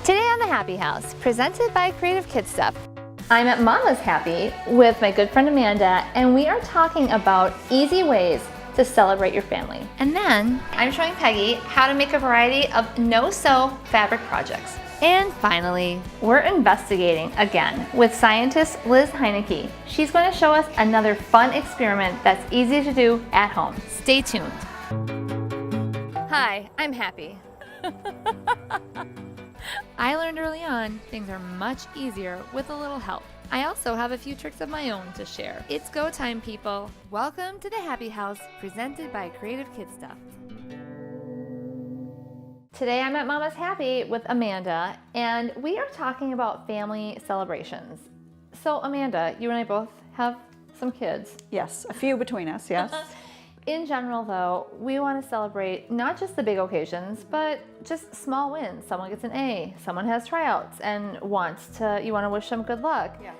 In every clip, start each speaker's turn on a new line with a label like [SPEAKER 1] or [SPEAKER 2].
[SPEAKER 1] Today on the Happy House, presented by Creative Kid Stuff, I'm at Mama's Happy with my good friend Amanda, and we are talking about easy ways to celebrate your family. And then I'm showing Peggy how to make a variety of no-sew fabric projects. And finally, we're investigating again with scientist Liz Heineke. She's going to show us another fun experiment that's easy to do at home. Stay tuned. Hi, I'm Happy. I learned early on things are much easier with a little help. I also have a few tricks of my own to share. It's go time, people. Welcome to the Happy House, presented by Creative Kid Stuff. Today I'm at Mama's Happy with Amanda, and we are talking about family celebrations. So Amanda, you and I both have some kids.
[SPEAKER 2] Yes, a few between us, yes.
[SPEAKER 1] In general though, we want to celebrate not just the big occasions, but just small wins. Someone gets an A, someone has tryouts and you want to wish them good luck.
[SPEAKER 2] Yes.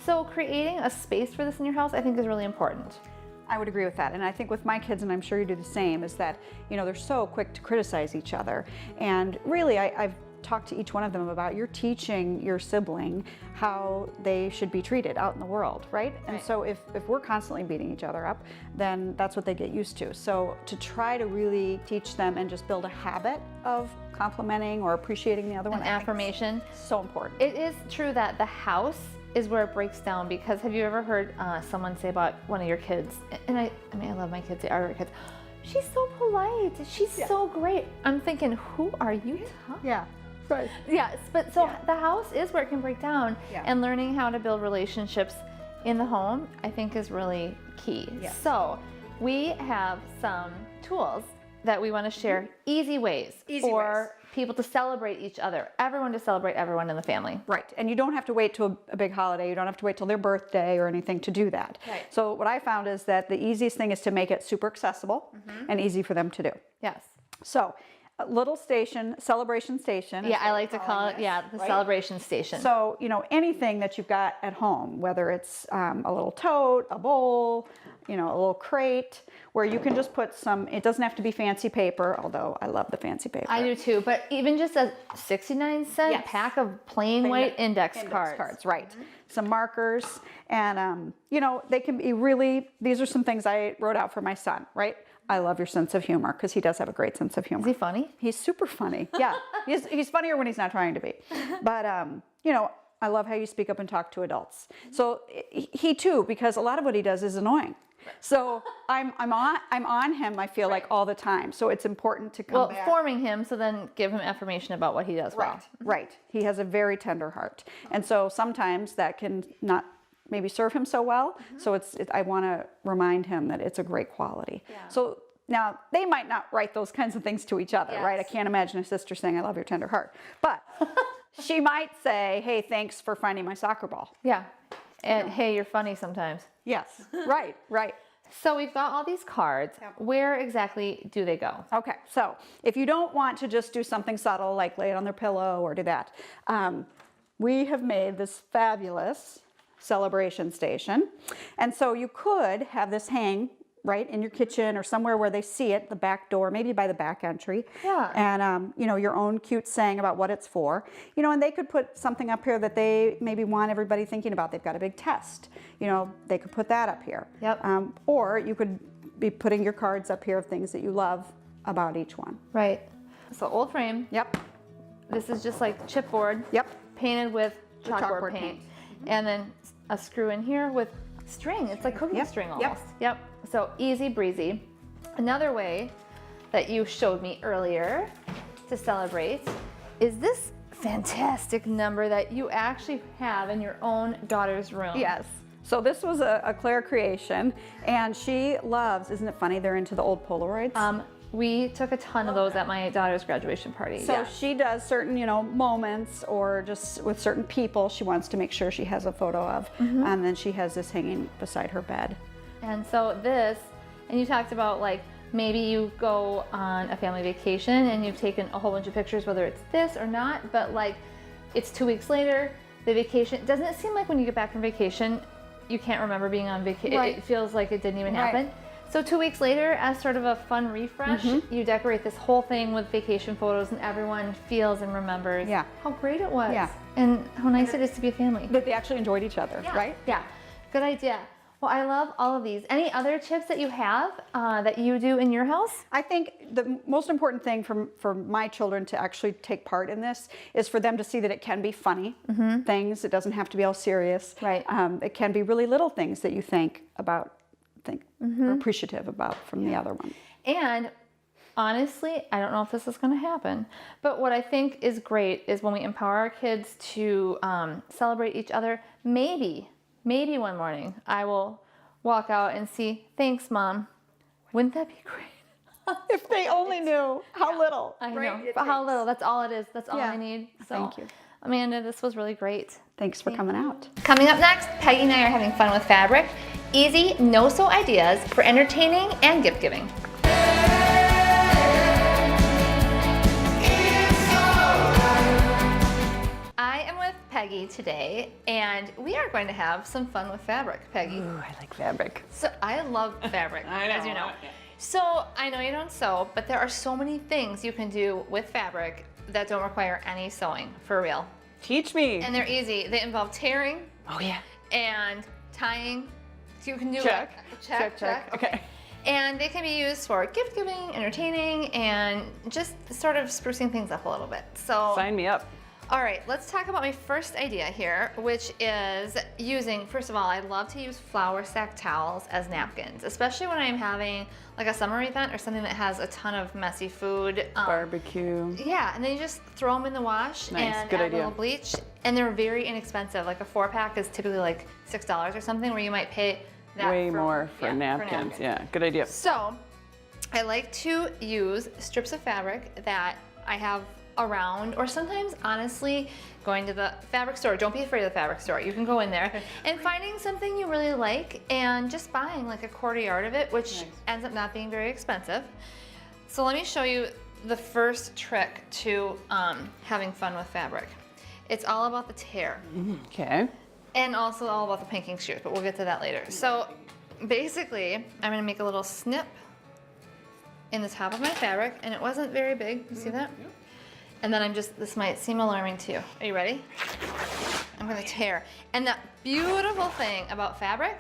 [SPEAKER 1] So creating a space for this in your house, I think, is really important.
[SPEAKER 2] I would agree with that. And I think with my kids, and I'm sure you do the same, is that, they're so quick to criticize each other. And really, I've talked to each one of them about you're teaching your sibling how they should be treated out in the world, right? And so if we're constantly beating each other up, then that's what they get used to. So to try to really teach them and just build a habit of complimenting or appreciating the other one.
[SPEAKER 1] An affirmation.
[SPEAKER 2] So important.
[SPEAKER 1] It is true that the house is where it breaks down, because have you ever heard someone say about one of your kids, and I love my kids, they are our kids, she's so polite, she's so great. I'm thinking, who are you?
[SPEAKER 2] Yeah. Right.
[SPEAKER 1] Yes, but the house is where it can break down, and learning how to build relationships in the home, I think, is really key.
[SPEAKER 2] Yes.
[SPEAKER 1] So we have some tools that we want to share, easy ways for people to celebrate each other, everyone to celebrate everyone in the family.
[SPEAKER 2] Right, and you don't have to wait till a big holiday, you don't have to wait till their birthday or anything to do that.
[SPEAKER 1] Right.
[SPEAKER 2] So what I found is that the easiest thing is to make it super accessible and easy for them to do.
[SPEAKER 1] Yes.
[SPEAKER 2] So a little celebration station.
[SPEAKER 1] Yeah, I like to call it, the celebration station.
[SPEAKER 2] So, anything that you've got at home, whether it's a little tote, a bowl, a little crate, where you can just put it doesn't have to be fancy paper, although I love the fancy paper.
[SPEAKER 1] I do too, but even just a 69-cent pack of plain white index cards.
[SPEAKER 2] Right. Some markers, and they can be these are some things I wrote out for my son, right? I love your sense of humor, because he does have a great sense of humor.
[SPEAKER 1] Is he funny?
[SPEAKER 2] He's super funny. Yeah, he's funnier when he's not trying to be. But I love how you speak up and talk to adults. So he too, because a lot of what he does is annoying. So I'm on him, I feel like, all the time. So it's important to come back.
[SPEAKER 1] Forming him, so then give him affirmation about what he does well.
[SPEAKER 2] Right. He has a very tender heart, and so sometimes that can not maybe serve him so well. So I want to remind him that it's a great quality. Yeah. So now they might not write those kinds of things to each other, right? I can't imagine a sister saying, "I love your tender heart," but she might say, "Hey, thanks for finding my soccer ball."
[SPEAKER 1] Yeah, and hey, you're funny sometimes.
[SPEAKER 2] Yes, right.
[SPEAKER 1] So we've got all these cards. Where exactly do they go?
[SPEAKER 2] Okay, so if you don't want to just do something subtle like lay it on their pillow or do that, we have made this fabulous celebration station. And so you could have this hang right in your kitchen or somewhere where they see it, the back door, maybe by the back entry.
[SPEAKER 1] Yeah.
[SPEAKER 2] And your own cute saying about what it's for. And they could put something up here that they maybe want everybody thinking about. They've got a big test. They could put that up here.
[SPEAKER 1] Yep.
[SPEAKER 2] Or you could be putting your cards up here of things that you love about each one.
[SPEAKER 1] Right. So old frame.
[SPEAKER 2] Yep.
[SPEAKER 1] This is just like chipboard.
[SPEAKER 2] Yep.
[SPEAKER 1] Painted with chalkboard paint. And then a screw in here with string. It's like cookie string almost. Yep. So easy breezy. Another way that you showed me earlier to celebrate is this fantastic number that you actually have in your own daughter's room.
[SPEAKER 2] Yes. So this was a Claire creation, and she loves, isn't it funny, they're into the old Polaroids?
[SPEAKER 1] We took a ton of those at my daughter's graduation party.
[SPEAKER 2] So she does certain, moments, or just with certain people she wants to make sure she has a photo of, and then she has this hanging beside her bed.
[SPEAKER 1] And so and you talked about like maybe you go on a family vacation and you've taken a whole bunch of pictures, whether it's this or not, but like it's 2 weeks later, the vacation, doesn't it seem like when you get back from vacation, you can't remember being on vacation? Right. It feels like it didn't even happen. So 2 weeks later, as sort of a fun refresh, you decorate this whole thing with vacation photos and everyone feels and remembers how great it was and how nice it is to be a family.
[SPEAKER 2] That they actually enjoyed each other, right?
[SPEAKER 1] Yeah, good idea. Well, I love all of these. Any other tips that you have that you do in your house?
[SPEAKER 2] I think the most important thing for my children to actually take part in this is for them to see that it can be funny things. It doesn't have to be all serious.
[SPEAKER 1] Right.
[SPEAKER 2] It can be really little things that you think about, are appreciative about from the other one.
[SPEAKER 1] And honestly, I don't know if this is going to happen, but what I think is great is when we empower our kids to celebrate each other. Maybe one morning I will walk out and see, thanks, Mom. Wouldn't that be great?
[SPEAKER 2] If they only knew how little.
[SPEAKER 1] I know, but how little. That's all it is. That's all I need. So,
[SPEAKER 2] thank you.
[SPEAKER 1] Amanda, this was really great.
[SPEAKER 2] Thanks for coming out.
[SPEAKER 1] Coming up next, Peggy and I are having fun with fabric. Easy, no-sew ideas for entertaining and gift giving. I am with Peggy today, and we are going to have some fun with fabric, Peggy.
[SPEAKER 2] Ooh, I like fabric.
[SPEAKER 1] So I love fabric, as you know. So I know you don't sew, but there are so many things you can do with fabric that don't require any sewing, for real.
[SPEAKER 3] Teach me.
[SPEAKER 1] And they're easy. They involve tearing.
[SPEAKER 3] Oh yeah.
[SPEAKER 1] And tying. So you can do
[SPEAKER 3] check.
[SPEAKER 1] Check.
[SPEAKER 3] Okay.
[SPEAKER 1] And they can be used for gift giving, entertaining, and just sort of sprucing things up a little bit. So
[SPEAKER 3] Sign me up.
[SPEAKER 1] all right, let's talk about my first idea here, which is using, first of all, I love to use flour sack towels as napkins, especially when I'm having like a summer event or something that has a ton of messy food.
[SPEAKER 3] Barbecue.
[SPEAKER 1] Yeah, and then you just throw them in the wash
[SPEAKER 3] Nice,
[SPEAKER 1] and
[SPEAKER 3] good
[SPEAKER 1] add a
[SPEAKER 3] idea.
[SPEAKER 1] little bleach. And they're very inexpensive. Like a 4-pack is typically like $6 or something, where you might pay that
[SPEAKER 3] Way more for
[SPEAKER 1] yeah,
[SPEAKER 3] napkins. Yeah, good idea.
[SPEAKER 1] So I like to use strips of fabric that I have around, or sometimes honestly going to the fabric store. Don't be afraid of the fabric store. You can go in there and finding something you really like and just buying like a 1/4 yard of it, which ends up not being very expensive. So let me show you the first trick to having fun with fabric. It's all about the tear.
[SPEAKER 3] Okay.
[SPEAKER 1] And also all about the pinking shears, but we'll get to that later. So basically, I'm gonna make a little snip in the top of my fabric, and it wasn't very big, you see that? And then this might seem alarming to you. Are you ready? I'm gonna tear. And the beautiful thing about fabric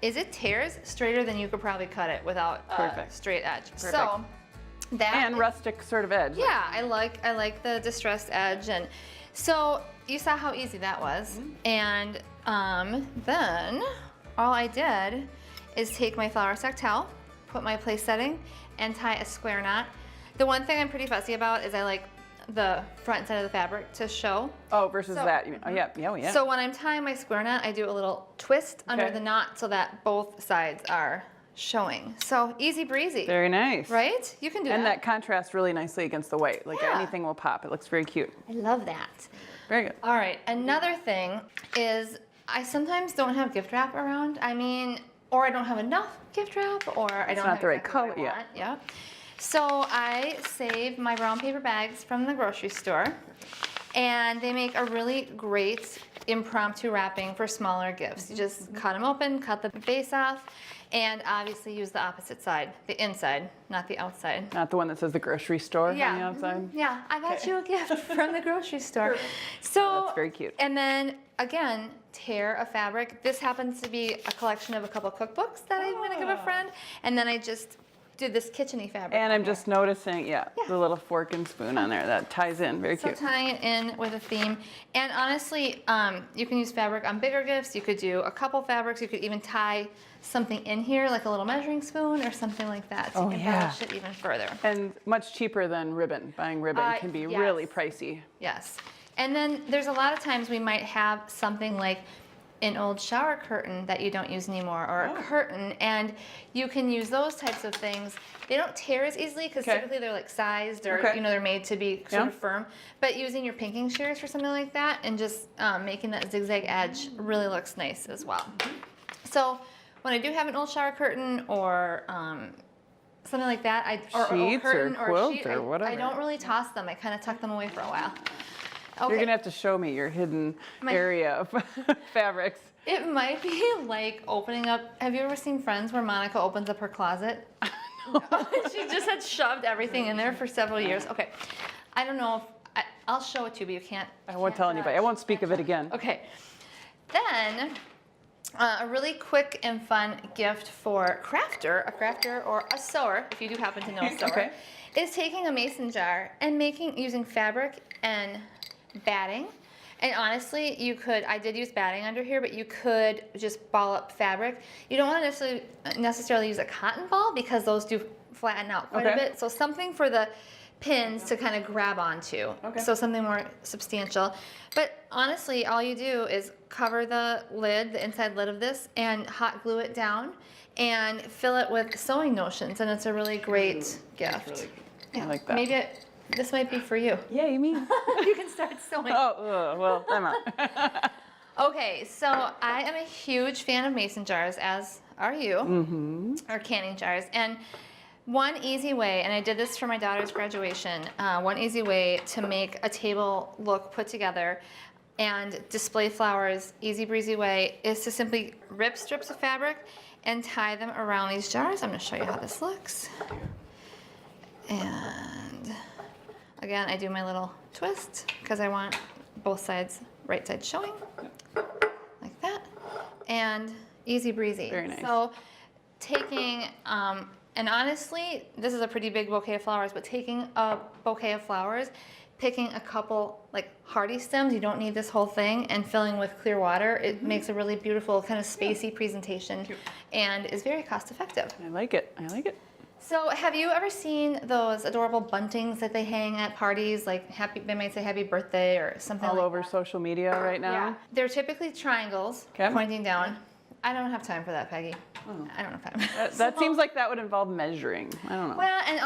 [SPEAKER 1] is it tears straighter than you could probably cut it without a straight edge.
[SPEAKER 3] Perfect.
[SPEAKER 1] So that
[SPEAKER 3] And rustic sort of edge.
[SPEAKER 1] yeah, I like the distressed edge, and so you saw how easy that was. And then all I did is take my flour sack towel, put my place setting, and tie a square knot. The one thing I'm pretty fussy about is I like the front side of the fabric to show.
[SPEAKER 3] Oh, versus that. You mean, oh yeah.
[SPEAKER 1] So when I'm tying my square knot, I do a little twist under the knot so that both sides are showing. So easy breezy.
[SPEAKER 3] Very nice.
[SPEAKER 1] Right? You can do that.
[SPEAKER 3] And that contrasts really nicely against the white. Like anything will pop. It looks very cute.
[SPEAKER 1] I love that.
[SPEAKER 3] Very good.
[SPEAKER 1] All right, another thing is I sometimes don't have gift wrap around. I mean, or I don't have enough gift wrap, or I don't
[SPEAKER 3] not
[SPEAKER 1] have
[SPEAKER 3] the right
[SPEAKER 1] exactly what I
[SPEAKER 3] color, yeah.
[SPEAKER 1] want. Yeah. So I save my brown paper bags from the grocery store, and they make a really great impromptu wrapping for smaller gifts. You just cut them open, cut the base off, and obviously use the opposite side, the inside, not the outside.
[SPEAKER 3] Not the one that says the grocery store on the
[SPEAKER 1] Yeah.
[SPEAKER 3] outside.
[SPEAKER 1] Yeah, I got you a gift from the grocery store. So
[SPEAKER 3] That's very cute.
[SPEAKER 1] And then again, tear a fabric. This happens to be a collection of a couple cookbooks that I'm gonna give a friend, and then I just did this kitchen-y fabric.
[SPEAKER 3] And I'm
[SPEAKER 1] on there.
[SPEAKER 3] just noticing, the little fork and spoon on there. That ties in. Very
[SPEAKER 1] So
[SPEAKER 3] cute.
[SPEAKER 1] tying it in with a theme. And honestly, you can use fabric on bigger gifts. You could do a couple fabrics. You could even tie something in here, like a little measuring spoon or something like that. So you can embellish it even further.
[SPEAKER 3] And much cheaper than ribbon. Buying ribbon can be really
[SPEAKER 1] yes.
[SPEAKER 3] pricey.
[SPEAKER 1] Yes. And then there's a lot of times we might have something like an old shower curtain that you don't use anymore, or a curtain, and you can use those types of things. They don't tear as easily because typically they're like sized, or they're made to be sort of firm. But using your pinking shears for something like that and just making that zigzag edge really looks nice as well. So when I do have an old shower curtain or something like that, or a
[SPEAKER 3] Sheets
[SPEAKER 1] curtain
[SPEAKER 3] or
[SPEAKER 1] or a
[SPEAKER 3] quilt
[SPEAKER 1] sheet,
[SPEAKER 3] or whatever.
[SPEAKER 1] I don't really toss them. I kind of tuck them away for a while. Okay.
[SPEAKER 3] You're gonna have to show me your hidden area of fabrics.
[SPEAKER 1] It might be like opening up. Have you ever seen Friends where Monica opens up her closet? She just had shoved everything in there for several years. Okay, I don't know if I'll show it to you, but you can't.
[SPEAKER 3] I won't tell anybody. I won't speak of it again.
[SPEAKER 1] Okay, then a really quick and fun gift for a crafter or a sewer, if you do happen to know a sewer,
[SPEAKER 3] Okay.
[SPEAKER 1] is taking a mason jar and using fabric and batting. And honestly, I did use batting under here, but you could just ball up fabric. You don't want to necessarily use a cotton ball because those do flatten out quite a bit. So something for the pins to kind of grab onto.
[SPEAKER 3] Okay.
[SPEAKER 1] So something more substantial. But honestly, all you do is cover the inside lid of this, and hot glue it down and fill it with sewing notions. And it's a really great gift.
[SPEAKER 3] Really,
[SPEAKER 1] Yeah.
[SPEAKER 3] I like that.
[SPEAKER 1] Maybe this might be for you.
[SPEAKER 3] Yeah, you mean?
[SPEAKER 1] You can start sewing.
[SPEAKER 3] Oh, well, I'm out.
[SPEAKER 1] Okay, so I am a huge fan of mason jars, as are you, or canning jars. And one easy way, and I did this for my daughter's graduation, one easy way to make a table look put together and display flowers, easy breezy way, is to simply rip strips of fabric and tie them around these jars. I'm going to show you how this looks. And again, I do my little twist because I want both sides, right side showing, like that, and easy breezy.
[SPEAKER 3] Very nice.
[SPEAKER 1] So taking, and honestly, this is a pretty big bouquet of flowers, but taking a bouquet of flowers, picking a couple like hardy stems, you don't need this whole thing, and filling with clear water, it makes a really beautiful kind of spacey presentation and is very cost effective.
[SPEAKER 3] I like it. I like it.
[SPEAKER 1] So have you ever seen those adorable buntings that they hang at parties, like they might say happy birthday or something
[SPEAKER 3] All
[SPEAKER 1] like
[SPEAKER 3] over
[SPEAKER 1] that?
[SPEAKER 3] social media right now.
[SPEAKER 1] Yeah. They're typically triangles pointing down. I don't have time for that, Peggy. I don't have time.
[SPEAKER 3] That seems like that would involve measuring. I don't know.
[SPEAKER 1] Well, and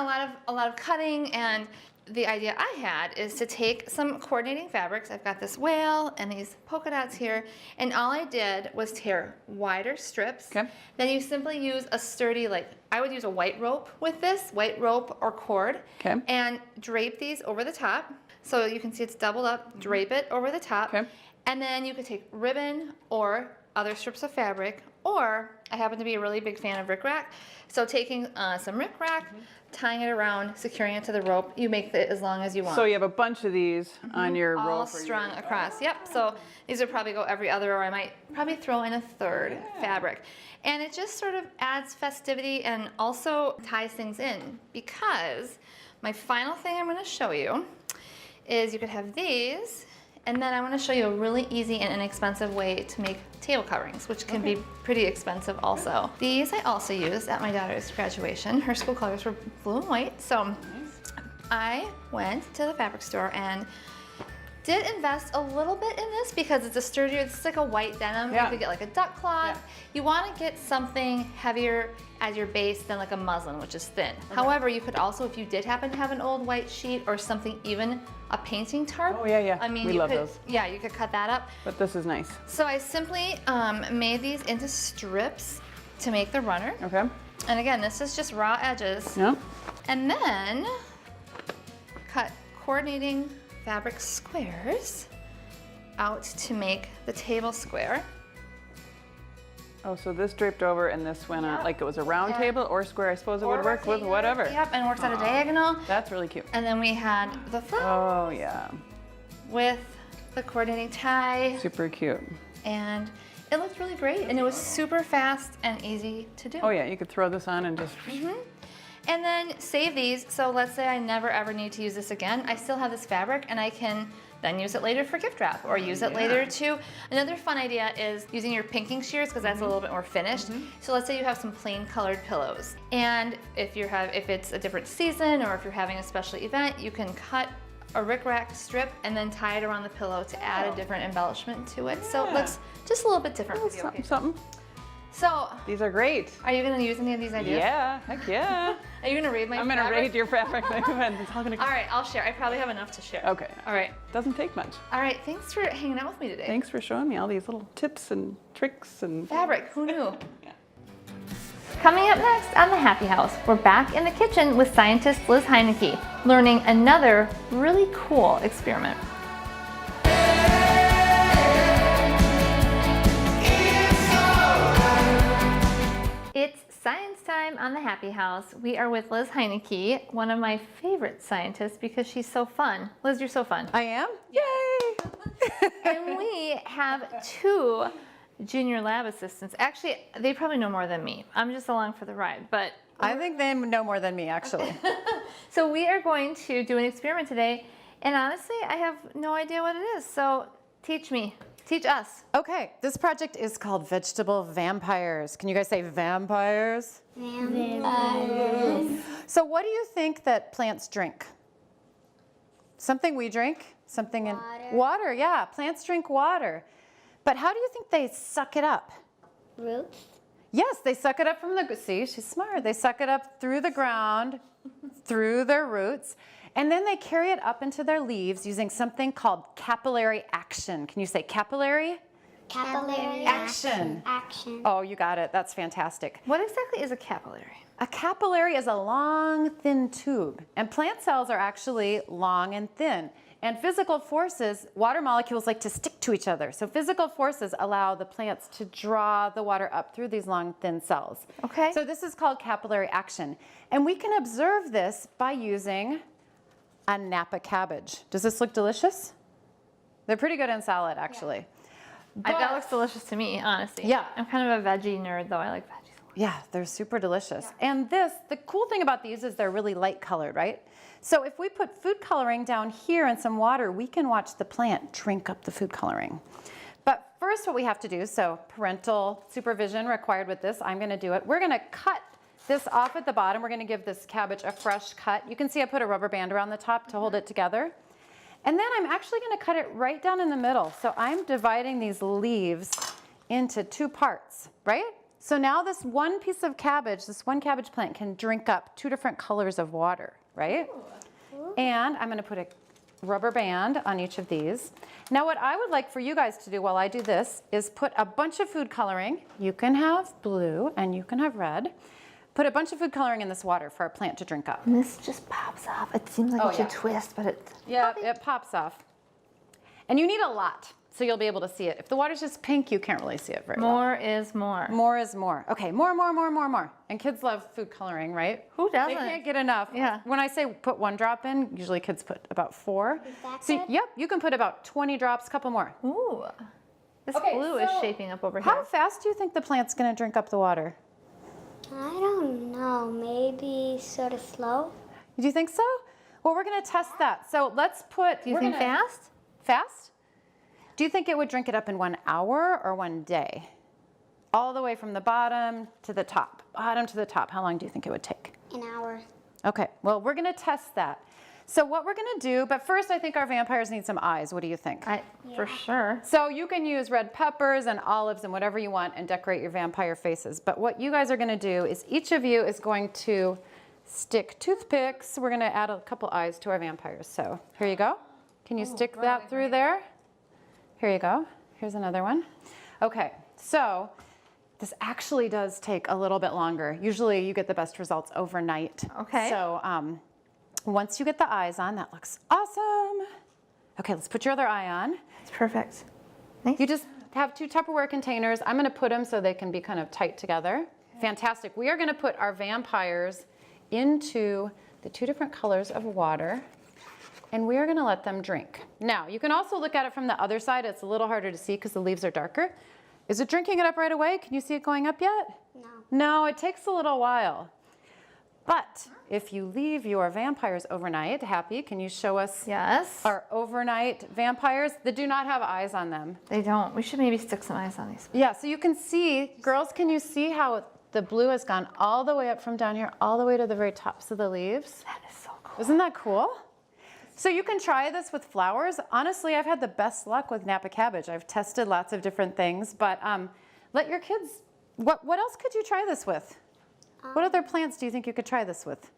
[SPEAKER 1] a lot of cutting, and the idea I had is to take some coordinating fabrics. I've got this whale and these polka dots here, and all I did was tear wider strips.
[SPEAKER 3] Okay.
[SPEAKER 1] Then you simply use a sturdy, I would use a white rope with this, white rope or cord,
[SPEAKER 3] Okay.
[SPEAKER 1] and drape these over the top. So you can see it's doubled up, drape it over the top.
[SPEAKER 3] Okay.
[SPEAKER 1] And then you could take ribbon or other strips of fabric, or I happen to be a really big fan of rickrack. So taking some rickrack, tying it around, securing it to the rope, you make it as long as you want.
[SPEAKER 3] So you have a bunch of these on your rope.
[SPEAKER 1] All strung across. Yep. So these would probably go every other, or I might probably throw in a third fabric. And it just sort of adds festivity and also ties things in, because my final thing I'm going to show you is you could have these, and then I want to show you a really easy and inexpensive way to make table coverings, which can be pretty expensive also. These I also used at my daughter's graduation. Her school colors were blue and white, so I went to the fabric store and did invest a little bit in this because it's a sturdier, it's like a white denim.
[SPEAKER 3] Yeah.
[SPEAKER 1] You could get like a duck cloth.
[SPEAKER 3] Yeah.
[SPEAKER 1] You want to get something heavier as your base than like a muslin, which is thin. However, you could also, if you did happen to have an old white sheet or something, even a painting tarp.
[SPEAKER 3] Oh, yeah.
[SPEAKER 1] I mean,
[SPEAKER 3] We
[SPEAKER 1] you
[SPEAKER 3] love
[SPEAKER 1] could,
[SPEAKER 3] those.
[SPEAKER 1] yeah, you could cut that up.
[SPEAKER 3] But this is nice.
[SPEAKER 1] So I simply made these into strips to make the runner.
[SPEAKER 3] Okay.
[SPEAKER 1] And again, this is just raw edges.
[SPEAKER 3] Yep.
[SPEAKER 1] And then cut coordinating fabric squares out to make the table square.
[SPEAKER 3] Oh, so this draped over and this went on,
[SPEAKER 1] Yep.
[SPEAKER 3] like it was a round
[SPEAKER 1] Yeah.
[SPEAKER 3] table or square. I suppose it would work with
[SPEAKER 1] rectangular.
[SPEAKER 3] whatever.
[SPEAKER 1] Yep, and works at a diagonal.
[SPEAKER 3] That's really cute.
[SPEAKER 1] And then we had the front
[SPEAKER 3] Oh, yeah.
[SPEAKER 1] with the coordinating tie,
[SPEAKER 3] Super cute.
[SPEAKER 1] and it looked really great, and it was super fast and easy to do.
[SPEAKER 3] Oh, yeah. You could throw this on and just.
[SPEAKER 1] And then save these, so let's say I never ever need to use this again. I still have this fabric, and I can then use it later for gift wrap, or use it later to. Another fun idea is using your pinking shears, because that's a little bit more finished. So let's say you have some plain colored pillows, and if it's a different season, or if you're having a special event, you can cut a rickrack strip and then tie it around the pillow to add a different embellishment to it. So it looks just a little bit different for the
[SPEAKER 3] Something,
[SPEAKER 1] occasion.
[SPEAKER 3] something.
[SPEAKER 1] So,
[SPEAKER 3] These are great.
[SPEAKER 1] are you going to use any of these ideas?
[SPEAKER 3] Yeah. Heck yeah.
[SPEAKER 1] Are you going to read my
[SPEAKER 3] I'm going to
[SPEAKER 1] fabric?
[SPEAKER 3] raid your fabric. It's all going to
[SPEAKER 1] All right, I'll share. I probably have enough to share.
[SPEAKER 3] Okay.
[SPEAKER 1] All right.
[SPEAKER 3] Doesn't take much.
[SPEAKER 1] All right, thanks for hanging out with me today.
[SPEAKER 3] Thanks for showing me all these little tips and tricks and.
[SPEAKER 1] Fabric, who knew? Coming up next on the Happy House, we're back in the kitchen with scientist Liz Heineke, learning another really cool experiment.
[SPEAKER 4] Yeah.
[SPEAKER 1] time on the Happy House, we are with Liz Heineke, one of my favorite scientists because she's so fun. Liz, you're so fun.
[SPEAKER 4] I am? Yay!
[SPEAKER 1] And we have 2 junior lab assistants. Actually, they probably know more than me. I'm just along for the ride, but
[SPEAKER 4] I think they know more than me, actually.
[SPEAKER 1] so we are going to do an experiment today, and honestly, I have no idea what it is. So teach me, teach us.
[SPEAKER 4] Okay, this project is called Vegetable Vampires. Can you guys say vampires?
[SPEAKER 5] Vampires.
[SPEAKER 4] So what do you think that plants drink? Something we drink? Something in water, yeah. Plants drink water. But how do you think they suck it up?
[SPEAKER 5] Roots.
[SPEAKER 4] Yes, they suck it up from the, see, she's smart. They suck it up through the ground, through their roots, and then they carry it up into their leaves using something called capillary action. Can you say capillary?
[SPEAKER 5] Capillary
[SPEAKER 4] Action.
[SPEAKER 5] action.
[SPEAKER 4] Oh, you got it. That's fantastic.
[SPEAKER 1] What exactly is a capillary?
[SPEAKER 4] A capillary is a long, thin tube, and plant cells are actually long and thin. And physical forces, water molecules like to stick to each other. So physical forces allow the plants to draw the water up through these long, thin cells.
[SPEAKER 1] Okay.
[SPEAKER 4] So this is called capillary action. And we can observe this by using a Napa cabbage. Does this look delicious? They're pretty good in salad, actually.
[SPEAKER 1] That looks delicious to me, honestly.
[SPEAKER 4] Yeah.
[SPEAKER 1] I'm kind of a veggie nerd, though. I like veggies a lot.
[SPEAKER 4] Yeah, they're super delicious. And the cool thing about these is they're really light colored, right? So if we put food coloring down here in some water, we can watch the plant drink up the food coloring. But first what we have to do, so parental supervision required with this, I'm gonna do it. We're gonna cut this off at the bottom. We're gonna give this cabbage a fresh cut. You can see I put a rubber band around the top to hold it together. And then I'm actually gonna cut it right down in the middle. So I'm dividing these leaves into 2 parts, right? So now this one piece of cabbage, this one cabbage plant can drink up 2 different colors of water, right? And I'm gonna put a rubber band on each of these. Now what I would like for you guys to do while I do this is put a bunch of food coloring. You can have blue and you can have red. Put a bunch of food coloring in this water for our plant to drink up.
[SPEAKER 1] And this just pops off. It seems like it should twist, but it's
[SPEAKER 4] Yeah, it pops off. And you need a lot, so you'll be able to see it. If the water's just pink, you can't really see it very well.
[SPEAKER 1] more is more.
[SPEAKER 4] More is more. Okay, more. And kids love food coloring, right?
[SPEAKER 1] Who doesn't?
[SPEAKER 4] They can't get enough.
[SPEAKER 1] Yeah.
[SPEAKER 4] When I say put 1 drop in, usually kids put about 4.
[SPEAKER 5] Is that
[SPEAKER 4] So,
[SPEAKER 5] good?
[SPEAKER 4] yep, you can put about 20 drops, couple more.
[SPEAKER 1] Ooh. This
[SPEAKER 4] Okay,
[SPEAKER 1] blue is
[SPEAKER 4] so
[SPEAKER 1] shaping up over
[SPEAKER 4] How
[SPEAKER 1] here.
[SPEAKER 4] fast do you think the plant's gonna drink up the water?
[SPEAKER 5] I don't know. Maybe sort of slow.
[SPEAKER 4] Do you think so? Well, we're gonna test that. So let's put.
[SPEAKER 1] Do you think fast?
[SPEAKER 4] Fast? Do you think it would drink it up in 1 hour or 1 day? All the way from the bottom to the top. Bottom to the top. How long do you think it would take?
[SPEAKER 5] An hour.
[SPEAKER 4] Okay, well, we're gonna test that. So what we're gonna do, but first I think our vampires need some eyes. What do you think?
[SPEAKER 1] For sure.
[SPEAKER 4] So you can use red peppers and olives and whatever you want and decorate your vampire faces. But what you guys are gonna do is each of you is going to stick toothpicks. We're gonna add a couple eyes to our vampires. So here you go. Can you stick that through there? Here you go. Here's another one. Okay, so this actually does take a little bit longer. Usually you get the best results overnight.
[SPEAKER 1] Okay.
[SPEAKER 4] So once you get the eyes on, that looks awesome. Okay, let's put your other eye on.
[SPEAKER 1] It's perfect. Nice.
[SPEAKER 4] You just have 2 Tupperware containers. I'm gonna put them so they can be kind of tight together. Fantastic. We are gonna put our vampires into the 2 different colors of water, and we are gonna let them drink. Now, you can also look at it from the other side. It's a little harder to see because the leaves are darker. Is it drinking it up right away? Can you see it going up yet?
[SPEAKER 5] No.
[SPEAKER 4] No, it takes a little while. But if you leave your vampires overnight, Happy, can you show us
[SPEAKER 1] Yes.
[SPEAKER 4] our overnight vampires that do not have eyes on them?
[SPEAKER 1] They don't. We should maybe stick some eyes on these.
[SPEAKER 4] Yeah, so you can see, girls, can you see how the blue has gone all the way up from down here, all the way to the very tops of the leaves?
[SPEAKER 1] That is so cool.
[SPEAKER 4] Isn't that cool? So you can try this with flowers. Honestly, I've had the best luck with Napa cabbage. I've tested lots of different things, but let your kids, what else could you try this with? What other plants do you think you could try this with?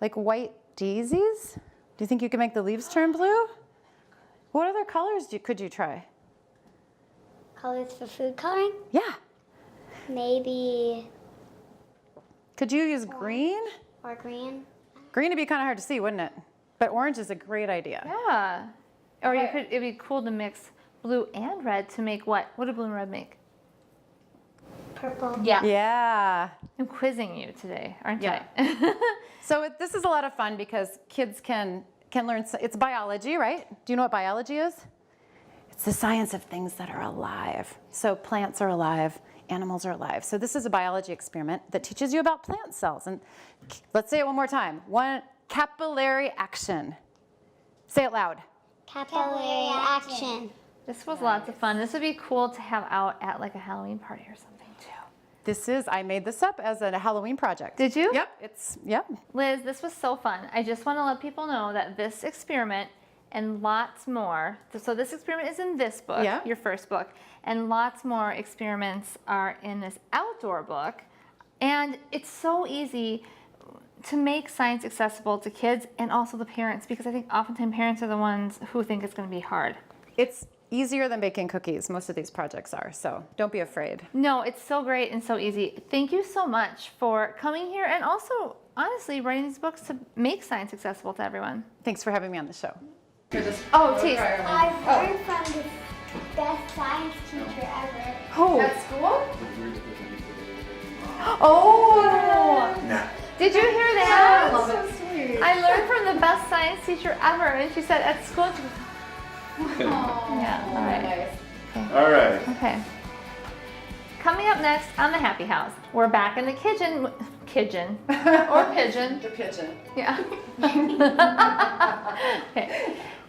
[SPEAKER 4] Like white daisies? Do you think you could make the leaves turn blue? What other colors could you try?
[SPEAKER 5] Colors for food coloring?
[SPEAKER 4] Yeah.
[SPEAKER 5] Maybe
[SPEAKER 4] Could you use green?
[SPEAKER 5] or green.
[SPEAKER 4] Green would be kind of hard to see, wouldn't it? But orange is a great idea.
[SPEAKER 1] Yeah. Or it'd be cool to mix blue and red to make what? What do blue and red make?
[SPEAKER 5] Purple.
[SPEAKER 1] Yeah.
[SPEAKER 4] Yeah.
[SPEAKER 1] I'm quizzing you today, aren't
[SPEAKER 4] Yeah.
[SPEAKER 1] I?
[SPEAKER 4] So this is a lot of fun because kids can learn. It's biology, right? Do you know what biology is? It's the science of things that are alive. So plants are alive, animals are alive. So this is a biology experiment that teaches you about plant cells. And let's say it one more time. Capillary action. Say it loud.
[SPEAKER 5] Capillary action.
[SPEAKER 1] This was lots of fun. This would be cool to have out at like a Halloween party or something too.
[SPEAKER 4] I made this up as a Halloween project.
[SPEAKER 1] Did you?
[SPEAKER 4] Yep.
[SPEAKER 1] Liz, this was so fun. I just want to let people know that this experiment and lots more, so this experiment is in this book,
[SPEAKER 4] Yeah.
[SPEAKER 1] your first book, and lots more experiments are in this outdoor book. And it's so easy to make science accessible to kids and also the parents, because I think oftentimes parents are the ones who think it's going to be hard.
[SPEAKER 4] It's easier than baking cookies. Most of these projects are, so don't be afraid.
[SPEAKER 1] No, it's so great and so easy. Thank you so much for coming here and also, honestly, writing these books to make science accessible to everyone.
[SPEAKER 4] Thanks for having me on the show.
[SPEAKER 1] Oh, taste.
[SPEAKER 5] I've learned from the best science teacher ever.
[SPEAKER 1] Who?
[SPEAKER 4] At school?
[SPEAKER 1] Oh! Did you hear that?
[SPEAKER 4] Oh, that's so sweet.
[SPEAKER 1] I learned from the best science teacher ever, and she said at school. She goes, yeah, all right.
[SPEAKER 6] All right.
[SPEAKER 1] Okay. Coming up next on the Happy House, we're back in the kitchen. Pigeon. Or pigeon.
[SPEAKER 4] The pigeon.
[SPEAKER 1] Yeah. Okay.